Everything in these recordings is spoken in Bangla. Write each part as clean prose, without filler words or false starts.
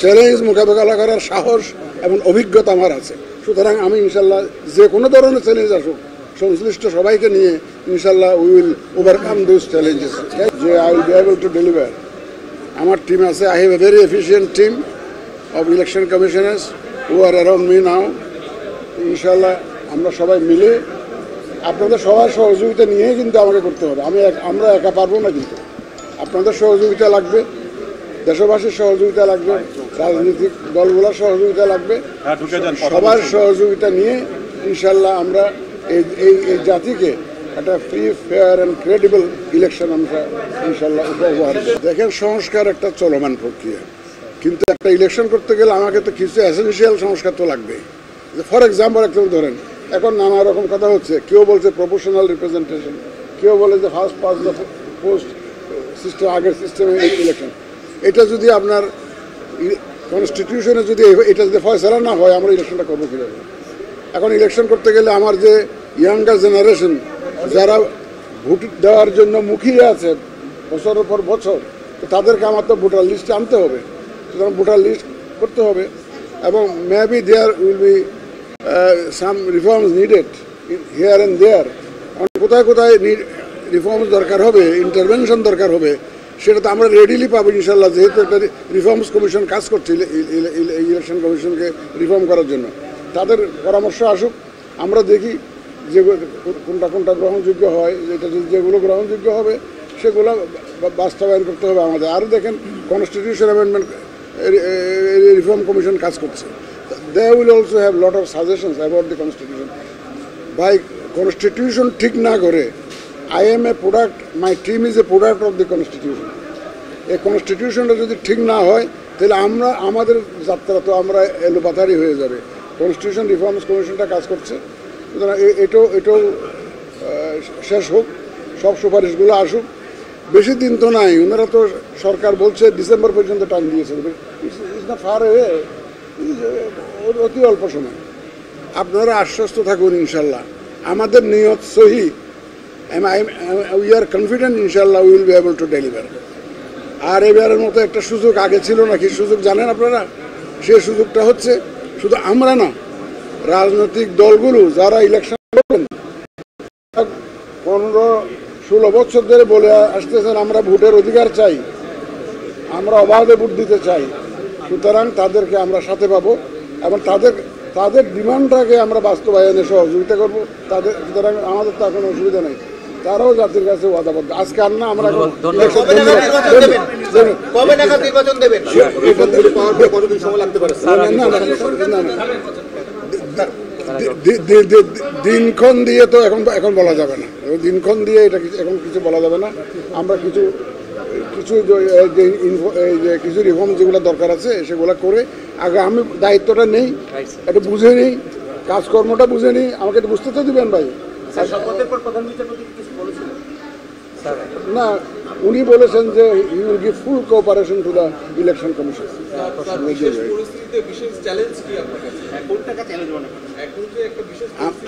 চ্যালেঞ্জ মোকাবেলা করার সাহস এবং অভিজ্ঞতা আমার আছে। সুতরাং আমি ইনশাল্লাহ যে কোনো ধরনের চ্যালেঞ্জ আসুক সংশ্লিষ্ট সবাইকে নিয়ে ইনশাল্লাহ we will overcome those challenges, যে I will be able to deliver. আমার টিম আছে, I have a very efficient team of election commissioners who are around me now. ইনশাল্লাহ আমরা সবাই মিলে আপনাদের সবার সহযোগিতা নিয়েই কিন্তু আমাকে করতে হবে। আমরা একা পারবো না, কিন্তু আপনাদের সহযোগিতা লাগবে, দেশবাসীর সহযোগিতা লাগবে, রাজনৈতিক দলগুলোর সহযোগিতা লাগবে, সবার সহযোগিতা নিয়ে ইনশাল্লাহ আমরা এই জাতিকে একটা free, fair and credible election আমরা ইনশাল্লাহ উপহার। দেখেন, সংস্কার একটা চলমান প্রক্রিয়া, কিন্তু একটা ইলেকশন করতে গেলে আমাকে তো কিছু এসেনশিয়াল সংস্কার তো লাগবে। ফর এক্সাম্পল একদম ধরেন, এখন নানা রকম কথা হচ্ছে, কেউ বলছে প্রপোর্শনাল রিপ্রেজেন্টেশন, কেউ বলে যে first pass the post system, আগের সিস্টেমে ইলেকশন। এটা যদি আপনার কনস্টিটিউশনে যদি এটা যদি ফয়সালা না হয়, আমরা ইলেকশনটা করবো কীভাবে? এখন ইলেকশন করতে গেলে আমার যে ইয়াঙ্গার জেনারেশন যারা ভোট দেওয়ার জন্য মুখিয়ে আছে বছরের পর বছর, তো তাদেরকে আমার তো ভোটার লিস্টে আনতে হবে। সুতরাং ভোটার লিস্ট করতে হবে, এবং maybe there will be some reforms needed here and there. কোথায় কোথায় রিফর্মস দরকার হবে, ইন্টারভেনশন দরকার হবে, সেটা তো আমরা রেডিলি পাবো ইনশাল্লাহ, যেহেতু একটা রিফর্মস কমিশন কাজ করছে ইলেকশন কমিশনকে রিফর্ম করার জন্য। তাদের পরামর্শ আসুক, আমরা দেখি যে কোনটা গ্রহণযোগ্য হয়, যেগুলো গ্রহণযোগ্য হবে সেগুলো বাস্তবায়ন করতে হবে আমাদের। আর দেখেন, কনস্টিটিউশন অ্যামেন্ডমেন্ট রিফর্ম কমিশন কাজ করছে। They will also have lot of suggestions about the constitution. ভাই, কনস্টিটিউশন ঠিক না করে I am a product, my team is a product of the constitution. এই কনস্টিটিউশনটা যদি ঠিক না হয়, তাহলে আমাদের যাত্রা তো আমরা এলোপাতারি হয়ে যাবে। কনস্টিটিউশন রিফর্মস কমিশনটা কাজ করছে, সুতরাং এটাও শেষ হোক, সব সুপারিশগুলো আসুক। বেশি দিন তো নাই, ওনারা তো সরকার বলছে ডিসেম্বর পর্যন্ত টাইম দিয়েছে, ইটস নট ফার অ্যাওয়ে, অতি অল্প সময়। আপনারা আশ্বস্ত থাকুন, ইনশাল্লাহ আমাদের নিয়ত সহি। We are confident, inshallah, we will be able to deliver. আর এবারের মতো একটা সুযোগ আগে ছিল নাকি, সুযোগ জানেন আপনারা? সেই সুযোগটা হচ্ছে শুধু আমরা না, রাজনৈতিক দলগুলো যারা ইলেকশন করবেন 15-16 বছর ধরে বলে আসতেছেন আমরা ভোটের অধিকার চাই, আমরা অবাধে ভোট দিতে চাই। সুতরাং তাদেরকে আমরা সাথে পাবো এবং তাদের ডিমান্ডটাকে আমরা বাস্তবায়নে সহযোগিতা করবো। সুতরাং আমাদের তো এখন অসুবিধা নেই, তারাও জাতির কাছে ওয়াদাবদ্ধ। আজকে আর না, আমরা দিনক্ষণ দিয়ে তো এখন বলা যাবে না, দিনক্ষণ দিয়ে এটা এখন কিছু বলা যাবে না। আমরা কিছু রিফর্ম যেগুলো দরকার আছে সেগুলো করে আগে আমি দায়িত্বটা নেই, এটা বুঝে নিই, কাজকর্মটা বুঝে নিই। আমাকে এটা বুঝতে তো দিবেন ভাই। না, উনি বলেছেন যে he will give full cooperation to the election commission.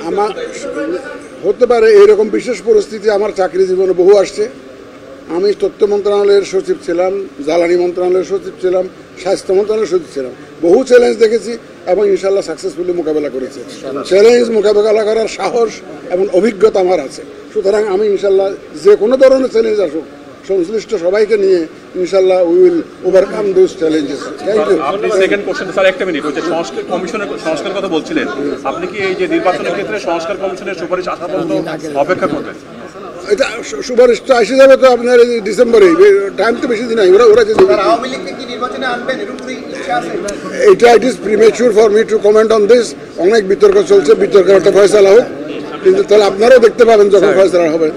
আমার হতে পারে এরকম বিশেষ পরিস্থিতি, আমার চাকরি জীবনে বহু আসছে। আমি তথ্য মন্ত্রণালয়ের সচিব ছিলাম, জ্বালানি মন্ত্রণালয়ের সচিব ছিলাম, স্বাস্থ্য মন্ত্রণালয়ের সচিব ছিলাম। বহু চ্যালেঞ্জ দেখেছি এবং ইনশাল্লাহ সাকসেসফুলি মোকাবেলা করেছি। চ্যালেঞ্জ মোকাবেলা করার সাহস এবং অভিজ্ঞতা আমার আছে। সুতরাং আমি ইনশাল্লাহ যে কোনো ধরনের চ্যালেঞ্জ আসুক সংশ্লিষ্ট সবাইকে নিয়ে ইনশাল্লাহ we will overcome those challenges. Thank you. আপনি সেকেন্ড কোশ্চেন স্যার, একটা মিনিট, ওই যে সংস্কার কমিশনের সংস্কার কথা বলছিলেন, আপনি কি এই যে নির্বাচনের ক্ষেত্রে সংস্কার কমিশনের সুপারিশ আসা পর্যন্ত অপেক্ষা করবেন? এটা সুপারিশ তো আসে যাবে তো আপনার ডিসেম্বরে, টাইম তো বেশি দিন নাই। ওরা যদি এটা it is premature for me two comment on this. অনেক বিতর্ক চলছে, বিতর্কের একটা ফয়সালা হোক, কিন্তু তাহলে আপনারাও দেখতে পাবেন যখন ফয়সালা হবে।